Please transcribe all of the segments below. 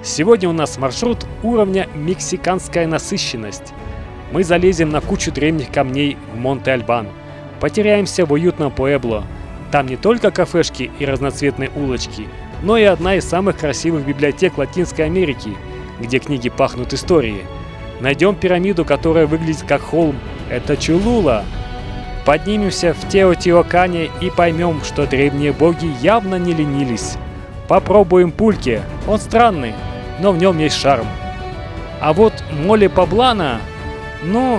Сегодня у нас маршрут уровня «Мексиканская насыщенность». Мы залезем на кучу древних камней в Монте-Альбан, потеряемся в уютном Пуэбло. Там не только кафешки и разноцветные улочки, но и одна из самых красивых библиотек Латинской Америки, где книги пахнут историей. Найдем пирамиду, которая выглядит как холм. Это Чолула. Поднимемся в Теотиуакане и поймем, что древние боги явно не ленились. Попробуем пульке. Он странный, но в нем есть шарм. А вот моле поблана,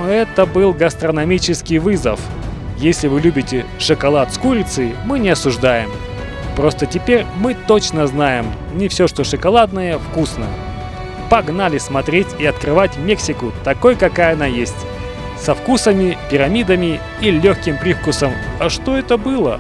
это был гастрономический вызов. Если вы любите шоколад с курицей, мы не осуждаем. Просто теперь мы точно знаем, не все, что шоколадное, вкусно. Погнали смотреть и открывать Мексику такой, какая она есть. Со вкусами, пирамидами и легким привкусом. А что это было?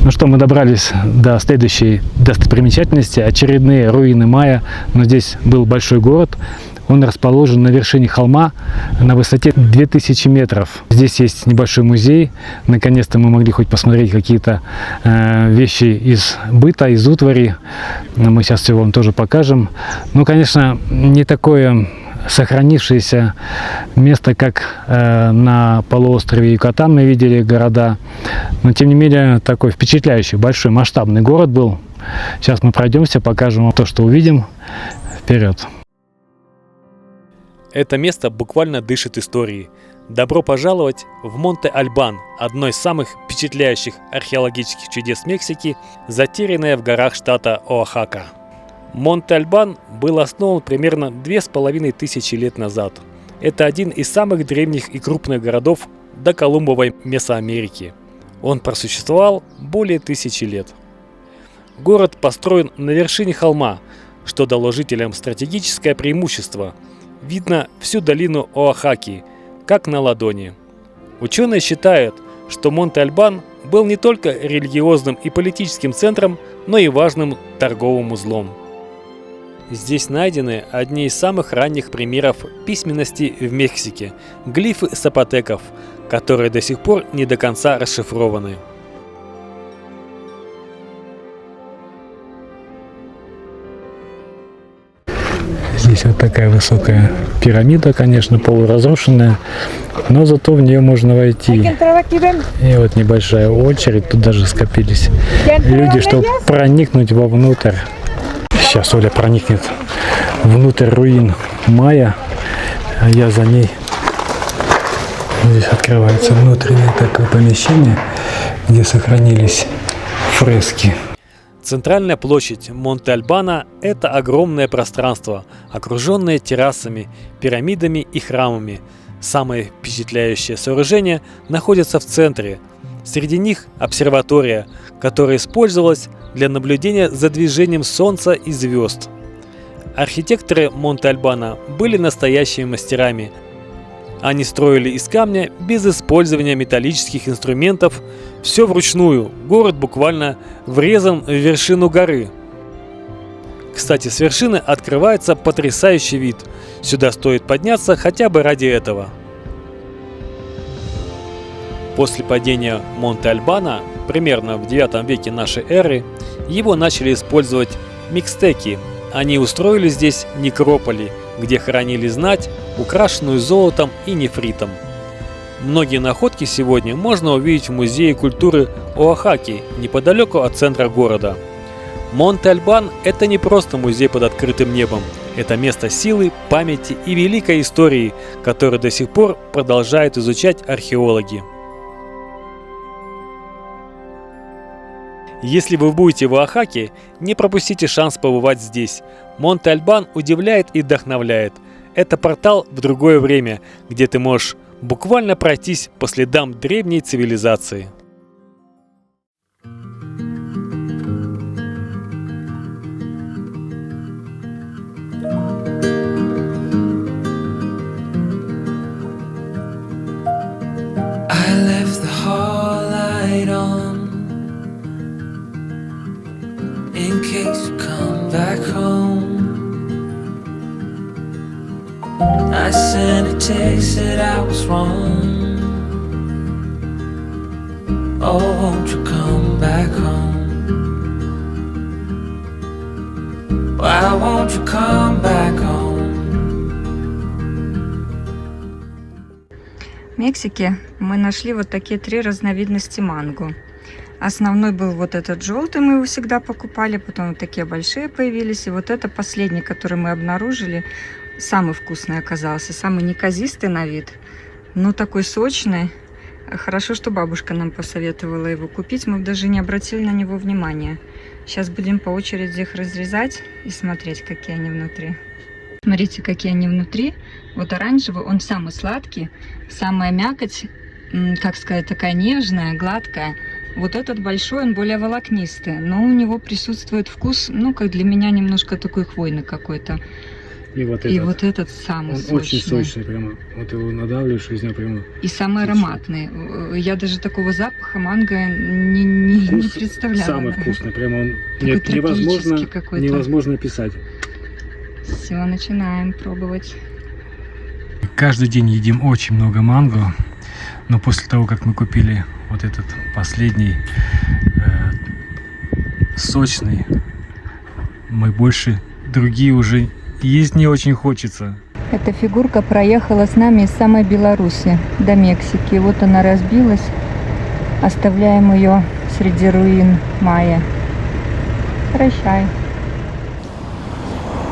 Ну что, мы добрались до следующей достопримечательности, очередные руины майя, но здесь был большой город. Он расположен на вершине холма на высоте 2000 метров. Здесь есть небольшой музей. Наконец-то мы могли хоть посмотреть какие-то вещи из быта, из утвари. Мы сейчас все вам тоже покажем. Конечно, не такое сохранившееся место, как на полуострове Юкатан мы видели города. Но тем не менее такой впечатляющий, большой, масштабный город был. Сейчас мы пройдемся, покажем вам то, что увидим. Вперед! Это место буквально дышит историей. Добро пожаловать в Монте-Альбан, одно из самых впечатляющих археологических чудес Мексики, затерянное в горах штата Оахака. Монте-Альбан был основан примерно 2500 лет назад. Это один из самых древних и крупных городов доколумбовой Месоамерики. Он просуществовал более 1000 лет. Город построен на вершине холма, что дало жителям стратегическое преимущество. Видно всю долину Оахаки, как на ладони. Ученые считают, что Монте-Альбан был не только религиозным и политическим центром, но и важным торговым узлом. Здесь найдены одни из самых ранних примеров письменности в Мексике – глифы сапотеков, которые до сих пор не до конца расшифрованы. Здесь вот такая высокая пирамида, конечно, полуразрушенная, но зато в нее можно войти. И вот небольшая очередь, тут даже скопились люди, чтобы проникнуть вовнутрь. Сейчас Оля проникнет внутрь руин майя, а я за ней. Здесь открывается внутреннее такое помещение, где сохранились фрески. Центральная площадь Монте-Альбана – это огромное пространство, окруженное террасами, пирамидами и храмами. Самое впечатляющее сооружение находится в центре. Среди них обсерватория, которая использовалась для наблюдения за движением Солнца и звезд. Архитекторы Монте-Альбана были настоящими мастерами. Они строили из камня без использования металлических инструментов, все вручную. Город буквально врезан в вершину горы. Кстати, с вершины открывается потрясающий вид. Сюда стоит подняться хотя бы ради этого. После падения Монте-Альбана, примерно в 9 веке нашей эры, его начали использовать микстеки. Они устроили здесь некрополи, где хоронили знать, украшенную золотом и нефритом. Многие находки сегодня можно увидеть в Музее культуры Оахаки, неподалеку от центра города. Монте-Альбан – это не просто музей под открытым небом. Это место силы, памяти и великой истории, которую до сих пор продолжают изучать археологи. Если вы будете в Оахаке, не пропустите шанс побывать здесь. Монте-Альбан удивляет и вдохновляет. Это портал в другое время, где ты можешь буквально пройтись по следам древней цивилизации. I left the hall light on in case you come back home. I sent a text that I was wrong. Oh, won't you come back home? Why won't you come back home? В Мексике мы нашли вот такие 3 разновидности манго. Основной был вот этот желтый, мы его всегда покупали, потом вот такие большие появились, и вот это последний, который мы обнаружили, самый вкусный оказался, самый неказистый на вид, но такой сочный. Хорошо, что бабушка нам посоветовала его купить, мы даже не обратили на него внимания. Сейчас будем по очереди их разрезать и смотреть, какие они внутри. Смотрите, какие они внутри. Вот оранжевый, он самый сладкий, самая мякоть, как сказать, такая нежная, гладкая. Вот этот большой, он более волокнистый, но у него присутствует вкус, ну, как для меня, немножко такой хвойный какой-то. И вот этот самый он сочный. Очень сочный прямо. Вот его надавливаешь, из него прямо... И самый ароматный. Я даже такого запаха манго не представляла. Самый вкусный. Прямо он... Нет, невозможно писать. Все, начинаем пробовать. Каждый день едим очень много манго. Но после того, как мы купили вот этот последний сочный, мы больше другие уже есть не очень хочется. Эта фигурка проехала с нами из самой Беларуси до Мексики. Вот она разбилась. Оставляем ее среди руин майя. Прощай.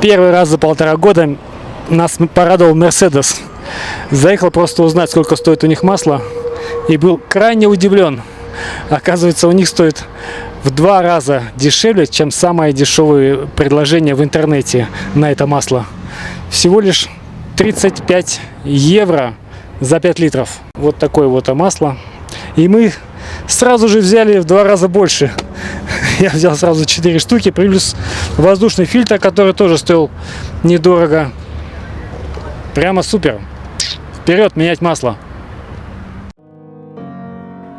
Первый раз за 1,5 года нас порадовал Мерседес. Заехал просто узнать, сколько стоит у них масло. И был крайне удивлен. Оказывается, у них стоит в 2 раза дешевле, чем самое дешевое предложение в интернете на это масло. Всего лишь 35 евро за 5 литров. Вот такое вот масло. И мы сразу же взяли в 2 раза больше. Я взял сразу 4 штуки, плюс воздушный фильтр, который тоже стоил недорого. Прямо супер. Вперед менять масло.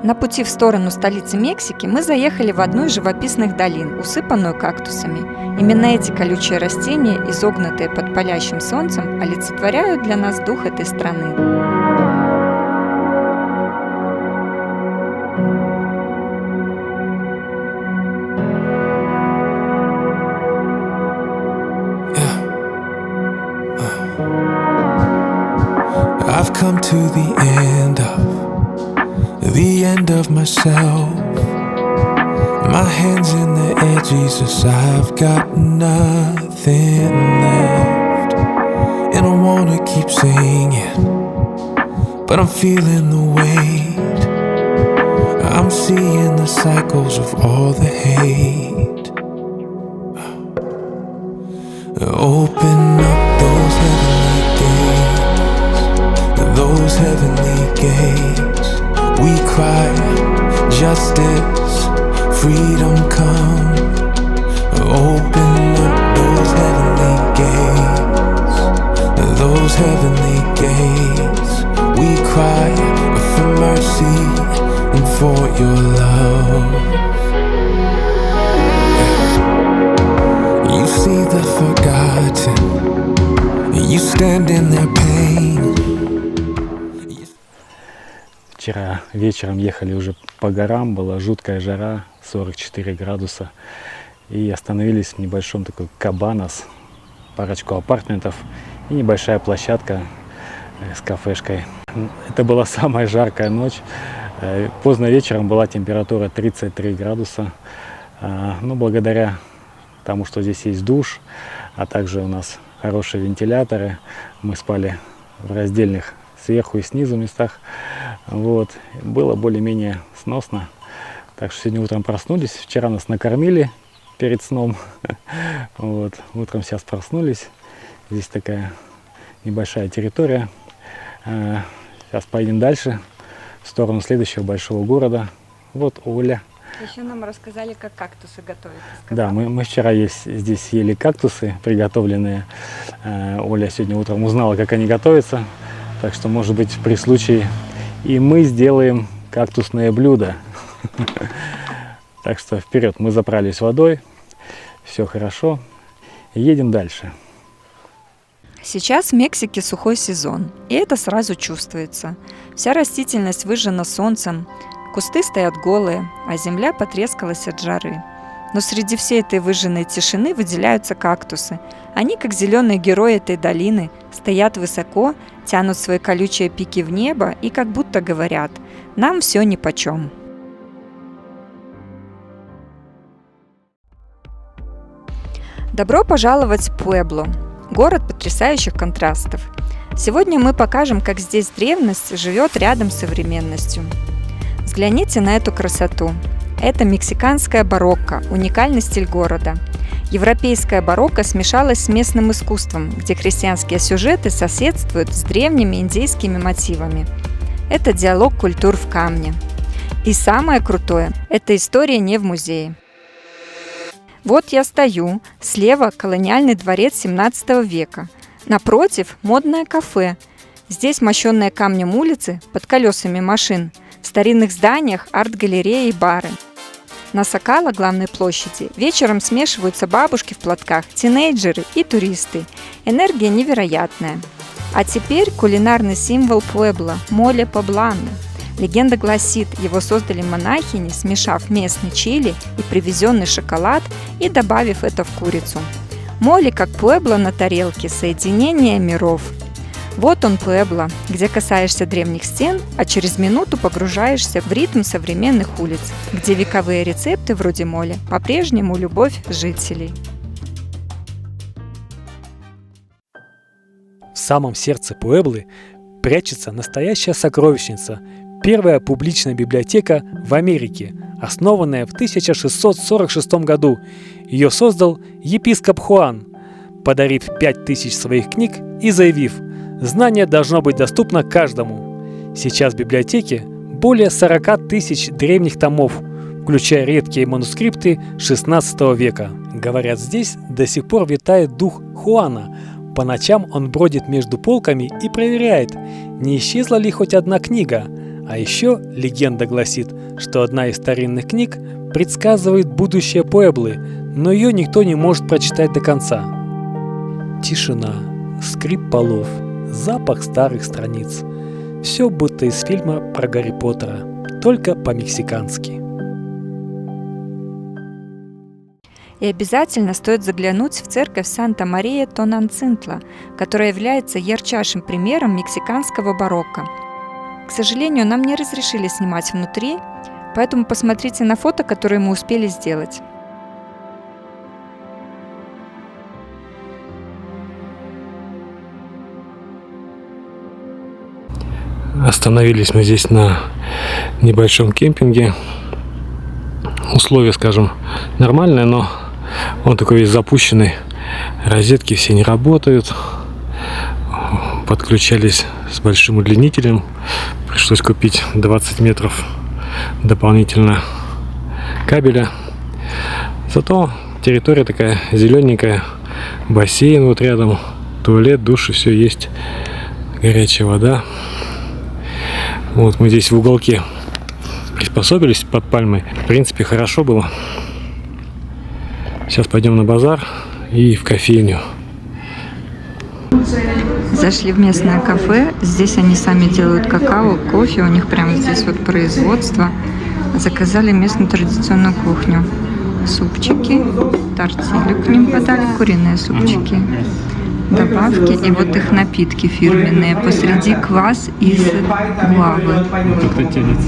На пути в сторону столицы Мексики мы заехали в одну из живописных долин, усыпанную кактусами. Именно эти колючие растения, изогнутые под палящим солнцем, олицетворяют для нас дух этой страны. I've come to the end of myself. My hands in the air, Jesus, I've got nothing left. And I wanna keep singing, but I'm feeling the weight. I'm seeing the cycles of all the hate. Open up those heavenly gates. We cry, justice, freedom come. Open up those heavenly gates. We cry for mercy and for your love. You see the forgotten, you stand in their pain. Вчера вечером ехали уже по горам, была жуткая жара, 44 градуса. И остановились в небольшом такой кабанос, парочку апартментов и небольшая площадка с кафешкой. Это была самая жаркая ночь. Поздно вечером была температура 33 градуса. Но благодаря тому, что здесь есть душ, а также у нас хорошие вентиляторы, мы спали в раздельных сверху и снизу местах. Вот. Было более-менее сносно. Так что сегодня утром проснулись. Вчера нас накормили перед сном. Вот. Утром сейчас проснулись. Здесь такая небольшая территория. Сейчас поедем дальше в сторону следующего большого города. Вот Оля. Еще нам рассказали, как кактусы готовят. Да, мы вчера здесь съели кактусы, приготовленные. Оля сегодня утром узнала, как они готовятся. Так что, может быть, при случае и мы сделаем кактусное блюдо. Так что вперед, мы заправились водой, все хорошо, едем дальше. Сейчас в Мексике сухой сезон, и это сразу чувствуется. Вся растительность выжжена солнцем, Кусты стоят голые, а земля потрескалась от жары. Но среди всей этой выжженной тишины выделяются кактусы. Они, как зеленые герои этой долины, стоят высоко, тянут свои колючие пики в небо и как будто говорят: «Нам все нипочем». Добро пожаловать в Пуэбло, город потрясающих контрастов. Сегодня мы покажем, как здесь древность живет рядом с современностью. Взгляните на эту красоту. Это мексиканская барокко, уникальный стиль города. Европейская барокко смешалась с местным искусством, где христианские сюжеты соседствуют с древними индейскими мотивами. Это диалог культур в камне. И самое крутое – эта история не в музее. Вот я стою, слева колониальный дворец 17 века, напротив модное кафе. Здесь мощенные камнем улицы под колесами машин, в старинных зданиях арт-галереи и бары. На Сокало, главной площади, вечером смешиваются бабушки в платках, тинейджеры и туристы. Энергия невероятная. А теперь кулинарный символ Пуэбло – моле поблано. Легенда гласит, его создали монахини, смешав местный чили и привезенный шоколад и добавив это в курицу. Моле, как Пуэбло на тарелке, соединение миров. Вот он, Пуэбло, где касаешься древних стен, а через минуту погружаешься в ритм современных улиц, где вековые рецепты вроде моле по-прежнему любовь жителей. В самом сердце Пуэблы прячется настоящая сокровищница – первая публичная библиотека в Америке, основанная в 1646 году. Ее создал епископ Хуан, подарив 5000 своих книг и заявив: «Знание должно быть доступно каждому». Сейчас в библиотеке более 40 000 древних томов, включая редкие манускрипты XVI века. Говорят, здесь до сих пор витает дух Хуана. По ночам он бродит между полками и проверяет, не исчезла ли хоть одна книга. А еще легенда гласит, что одна из старинных книг предсказывает будущее Пуэблы, но ее никто не может прочитать до конца. Тишина, скрип полов, запах старых страниц. Все будто из фильма про Гарри Поттера, только по-мексикански. И обязательно стоит заглянуть в церковь Санта-Мария-Тонанцинтла, которая является ярчайшим примером мексиканского барокко. К сожалению, нам не разрешили снимать внутри, поэтому посмотрите на фото, которые мы успели сделать. Остановились мы здесь на небольшом кемпинге. Условия, скажем, нормальные, но он такой весь запущенный. Розетки все не работают. Подключались с большим удлинителем. Пришлось купить 20 метров дополнительно кабеля. Зато территория такая зелененькая. Бассейн вот рядом. Туалет, душ и все есть. Горячая вода. Вот мы здесь в уголке приспособились под пальмой. В принципе, хорошо было. Сейчас пойдем на базар и в кофейню. Зашли в местное кафе. Здесь они сами делают какао, кофе. У них прямо здесь вот производство. Заказали местную традиционную кухню. Супчики, тортилью к ним подали, куриные супчики, добавки и вот их напитки фирменные. Посреди квас из гуавы.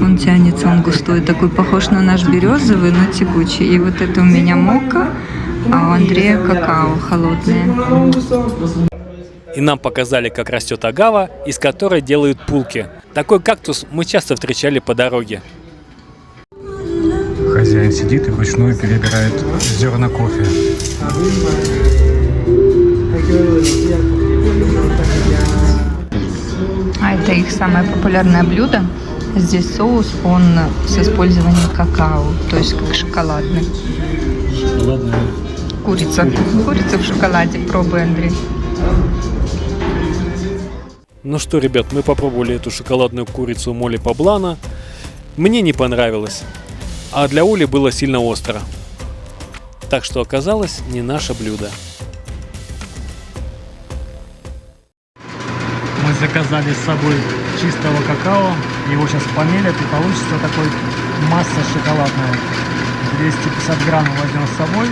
Он тянется, он густой, такой похож на наш березовый, но текучий. И вот это у меня мока, а у Андрея какао холодное. И нам показали, как растет агава, из которой делают пулки. Такой кактус мы часто встречали по дороге. Хозяин сидит и вручную перебирает зерна кофе. А это их самое популярное блюдо. Здесь соус, он с использованием какао, то есть как шоколадный. Шоколадная. Курица. Курица в шоколаде. Пробуй, Андрей. Ну что, ребят, мы попробовали эту шоколадную курицу моле поблано. Мне не понравилось. А для Оли было сильно остро. Так что оказалось не наше блюдо. Мы заказали с собой чистого какао. Его сейчас помелят и получится такой масса шоколадная. 250 грамм возьмем с собой.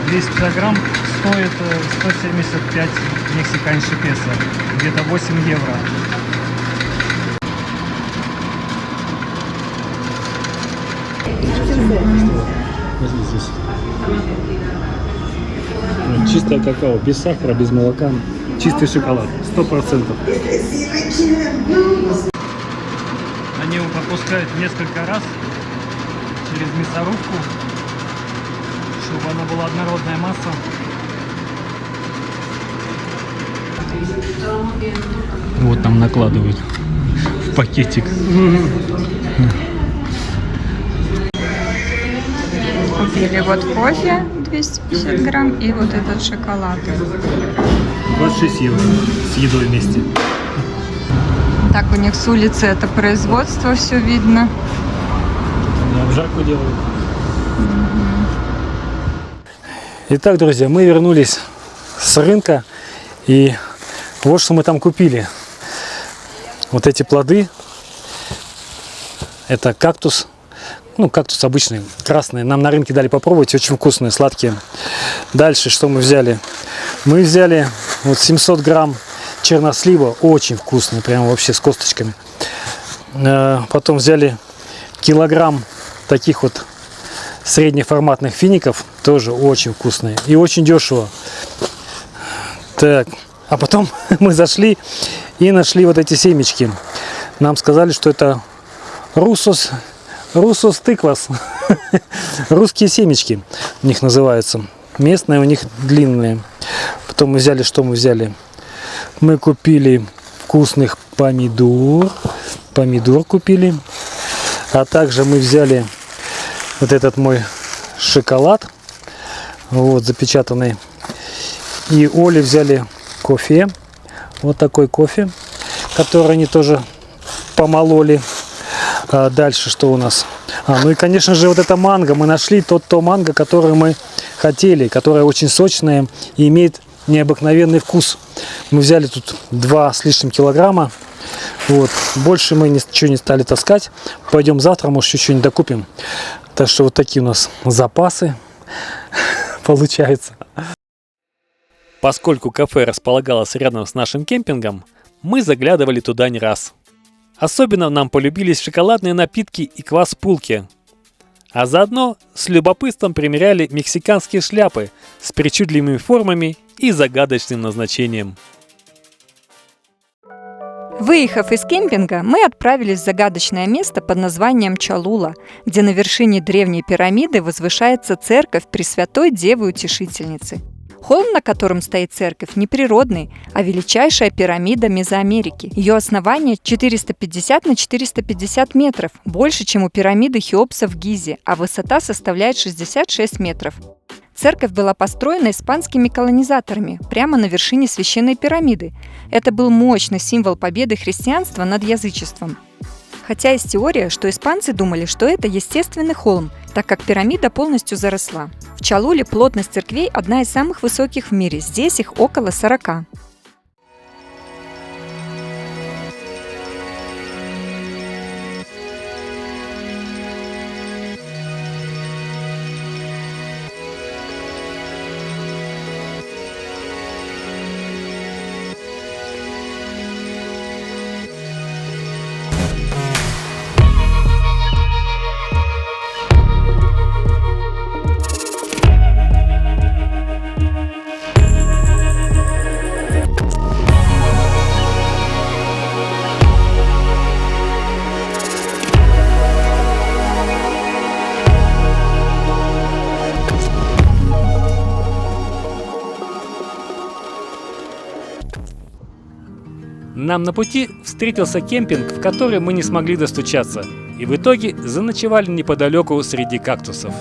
250 грамм стоит 175 мексиканских песо, где-то 8 евро. Возьми здесь. Чистое какао, без сахара, без молока. Чистый шоколад, 100%. Они его пропускают несколько раз через мясорубку, чтобы она была однородная масса. Вот там накладывают в пакетик. Купили вот кофе 250 грамм и вот этот шоколад. 26 евро с едой вместе. Так у них с улицы это производство, все видно. Обжарку делают. Итак, друзья, мы вернулись с рынка, и вот что мы там купили. Вот эти плоды. Это кактус. Ну, кактус обычный, красный. Нам на рынке дали попробовать, очень вкусные, сладкие. Дальше, что мы взяли? Мы взяли вот 700 грамм чернослива, очень вкусный, прям вообще с косточками. Потом взяли килограмм таких вот среднеформатных фиников, тоже очень вкусные и очень дешево. Так, а потом мы зашли и нашли вот эти семечки. Нам сказали, что это русос тыквас. Русские семечки у них называются. Местные у них длинные. Потом мы взяли, что мы взяли? Мы купили вкусных помидор. Помидор купили. А также мы взяли вот этот мой шоколад. Вот, запечатанный. И Оле взяли кофе. Вот такой кофе, который они тоже помололи. А дальше что у нас? Ну и, конечно же, вот это манго. Мы нашли то манго, которое мы хотели, которое очень сочное и имеет необыкновенный вкус. Мы взяли тут 2 с лишним килограмма. Вот. Больше мы ничего не стали таскать. Пойдем завтра, может, еще что-нибудь докупим. Так что вот такие у нас запасы получается. Поскольку кафе располагалось рядом с нашим кемпингом, мы заглядывали туда не раз. Особенно нам полюбились шоколадные напитки и квас-пулки. А заодно с любопытством примеряли мексиканские шляпы с причудливыми формами и загадочным назначением. Выехав из кемпинга, мы отправились в загадочное место под названием Чалула, где на вершине древней пирамиды возвышается церковь Пресвятой Девы Утешительницы. Холм, на котором стоит церковь, не природный, а величайшая пирамида Мезоамерики. Ее основание 450 на 450 метров, больше, чем у пирамиды Хеопса в Гизе, а высота составляет 66 метров. Церковь была построена испанскими колонизаторами прямо на вершине священной пирамиды. Это был мощный символ победы христианства над язычеством. Хотя есть теория, что испанцы думали, что это естественный холм, так как пирамида полностью заросла. В Чалуле плотность церквей одна из самых высоких в мире, здесь их около 40. Нам на пути встретился кемпинг, в который мы не смогли достучаться, и в итоге заночевали неподалеку среди кактусов.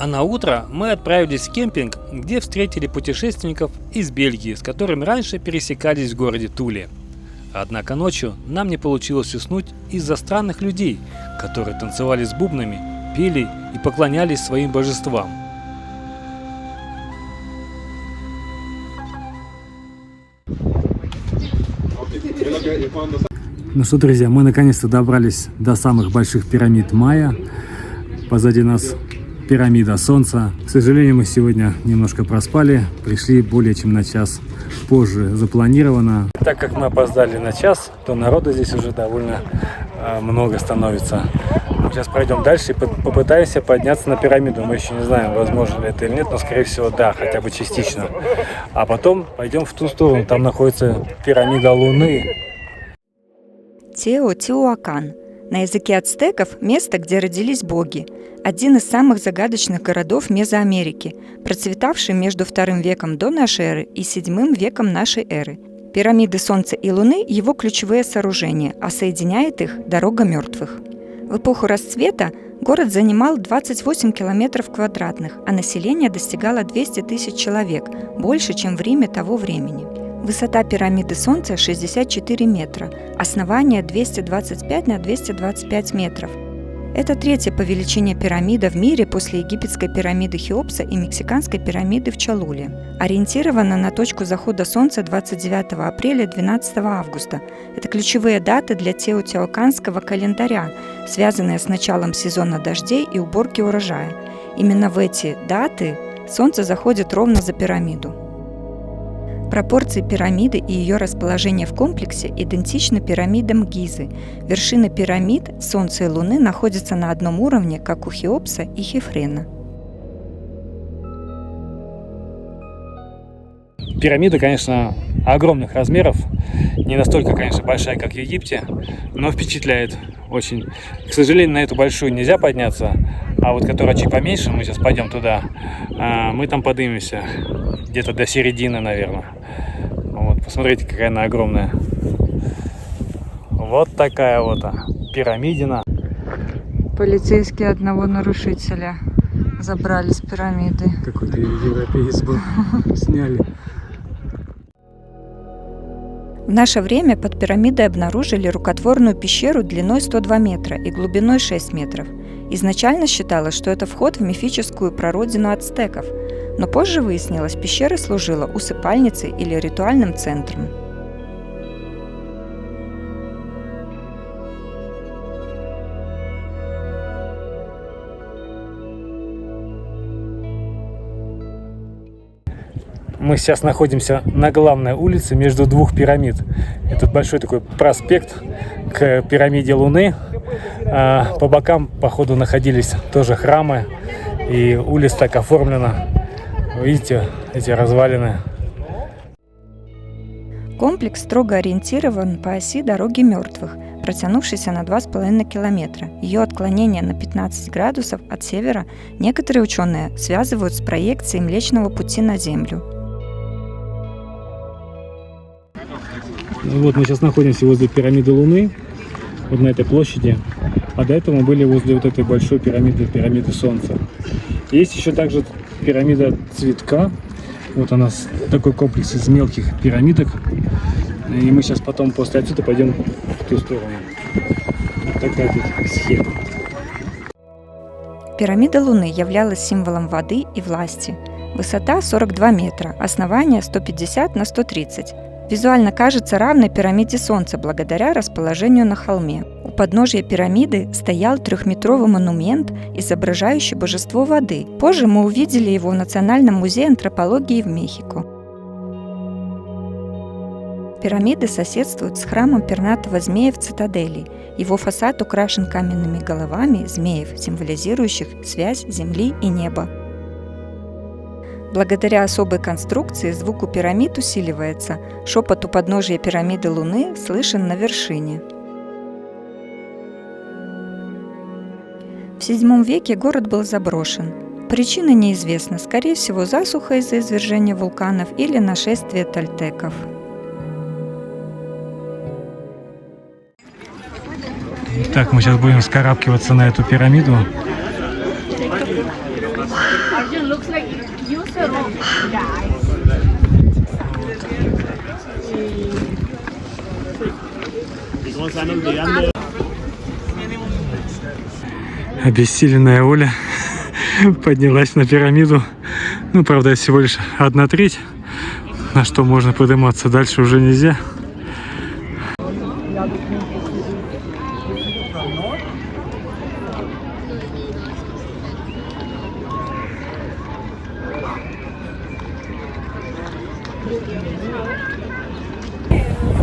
А на утро мы отправились в кемпинг, где встретили путешественников из Бельгии, с которыми раньше пересекались в городе Туле. Однако ночью нам не получилось уснуть из-за странных людей, которые танцевали с бубнами, пели и поклонялись своим божествам. Ну что, друзья, мы наконец-то добрались до самых больших пирамид Майя. Позади нас пирамида Солнца. К сожалению, мы сегодня немножко проспали, пришли более чем на час позже запланировано. Так как мы опоздали на час, то народу здесь уже довольно много становится. Мы сейчас пройдем дальше и попытаемся подняться на пирамиду. Мы еще не знаем, возможно ли это или нет, но скорее всего да, хотя бы частично. А потом пойдем в ту сторону, там находится пирамида Луны. Теотиуакан. На языке ацтеков – место, где родились боги. Один из самых загадочных городов Мезоамерики, процветавший между II веком до нашей эры и VII веком нашей эры. Пирамиды Солнца и Луны – его ключевые сооружения, а соединяет их дорога мертвых. В эпоху расцвета город занимал 28 километров квадратных, а население достигало 200 тысяч человек, больше, чем в Риме того времени. Высота пирамиды Солнца 64 метра, основание 225 на 225 метров. Это третья по величине пирамида в мире после египетской пирамиды Хеопса и мексиканской пирамиды в Чолуле. Ориентирована на точку захода Солнца 29 апреля 12 августа. Это ключевые даты для теотиуаканского календаря, связанные с началом сезона дождей и уборки урожая. Именно в эти даты Солнце заходит ровно за пирамиду. Пропорции пирамиды и ее расположение в комплексе идентичны пирамидам Гизы. Вершины пирамид Солнца и Луны находятся на одном уровне, как у Хеопса и Хефрена. Пирамида, конечно, огромных размеров, не настолько, конечно, большая, как в Египте, но впечатляет очень. К сожалению, на эту большую нельзя подняться, а вот которая чуть поменьше, мы сейчас пойдем туда, мы там поднимемся, где-то до середины, наверное. Вот, посмотрите, какая она огромная. Вот такая вот пирамидина. Полицейские одного нарушителя забрали с пирамиды. Какой-то европеец был, сняли. В наше время под пирамидой обнаружили рукотворную пещеру длиной 102 метра и глубиной 6 метров. Изначально считалось, что это вход в мифическую прародину ацтеков, но позже выяснилось, пещера служила усыпальницей или ритуальным центром. Мы сейчас находимся на главной улице между двух пирамид. Это большой такой проспект к пирамиде Луны. По бокам, по ходу, находились тоже храмы. И улица так оформлена. Видите, эти развалины. Комплекс строго ориентирован по оси дороги мертвых, протянувшейся на 2,5 километра. Ее отклонение на 15 градусов от севера некоторые ученые связывают с проекцией Млечного Пути на Землю. Вот мы сейчас находимся возле пирамиды Луны, вот на этой площади. А до этого мы были возле вот этой большой пирамиды Солнца. Есть еще также пирамида Цветка. Вот она, такой комплекс из мелких пирамидок. И мы сейчас потом после отсюда пойдем в ту сторону. Вот такая тут схема. Пирамида Луны являлась символом воды и власти. Высота 42 метра, основание 150 на 130. Визуально кажется равной пирамиде Солнца благодаря расположению на холме. У подножия пирамиды стоял 3-метровый монумент, изображающий божество воды. Позже мы увидели его в Национальном музее антропологии в Мехико. Пирамиды соседствуют с храмом пернатого змея в цитадели. Его фасад украшен каменными головами змеев, символизирующих связь земли и неба. Благодаря особой конструкции звук у пирамид усиливается. Шепот у подножия пирамиды Луны слышен на вершине. В VII веке город был заброшен. Причина неизвестна, скорее всего, засуха из-за извержения вулканов или нашествия тольтеков. Так, мы сейчас будем вскарабкиваться на эту пирамиду. Обессиленная Оля поднялась на пирамиду. Ну, правда, всего лишь 1/3. На что можно подниматься, дальше уже нельзя.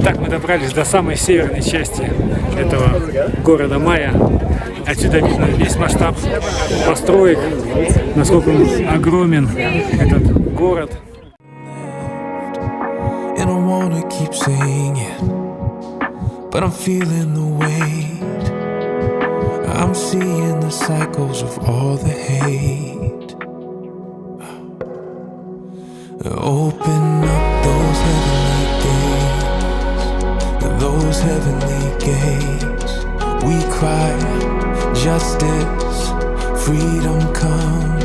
Так мы добрались до самой северной части этого города Майя. Отсюда видно весь масштаб построек, насколько он огромен этот город. And I wanna keep singing, but I'm feeling the weight. I'm seeing the cycles of all the hate. Open up those heavenly gates. We cry, justice, freedom come.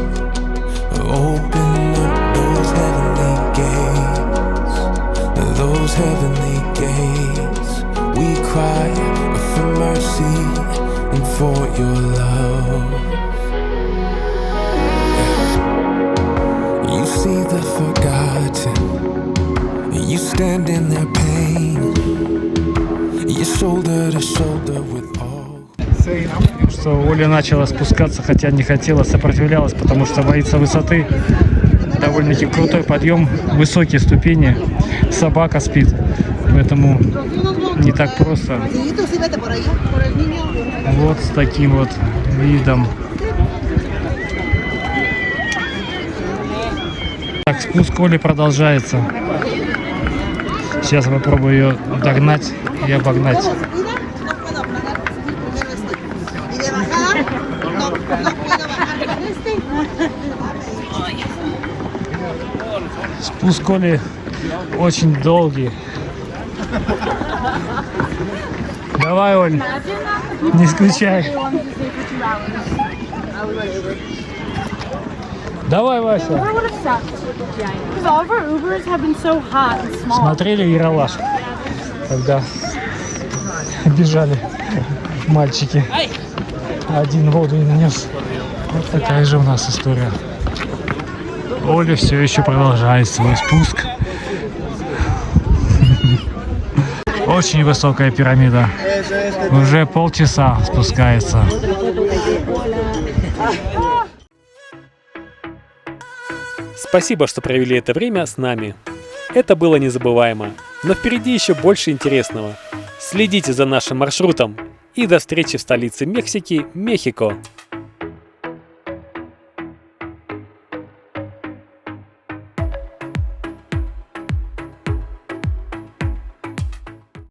Open up those heavenly gates. Those heavenly gates. We cry for mercy and for your love. You see the forgotten. You stand in their pain. You shoulder to shoulder with all. Что Оля начала спускаться, хотя не хотела, сопротивлялась, потому что боится высоты. Довольно-таки крутой подъем, высокие ступени. Собака спит, поэтому не так просто. Вот с таким вот видом. Так, спуск Оли продолжается. Сейчас попробую ее догнать и обогнать. Спуск Оли очень долгий. Давай, Оль, не скучай. Давай, Вася. Смотрели Ералаш, когда бежали мальчики. Один воду не нанес. Вот такая же у нас история. Оля все еще продолжает свой спуск. Очень высокая пирамида. Уже полчаса спускается. Спасибо, что провели это время с нами. Это было незабываемо, но впереди еще больше интересного. Следите за нашим маршрутом и до встречи в столице Мексики, Мехико.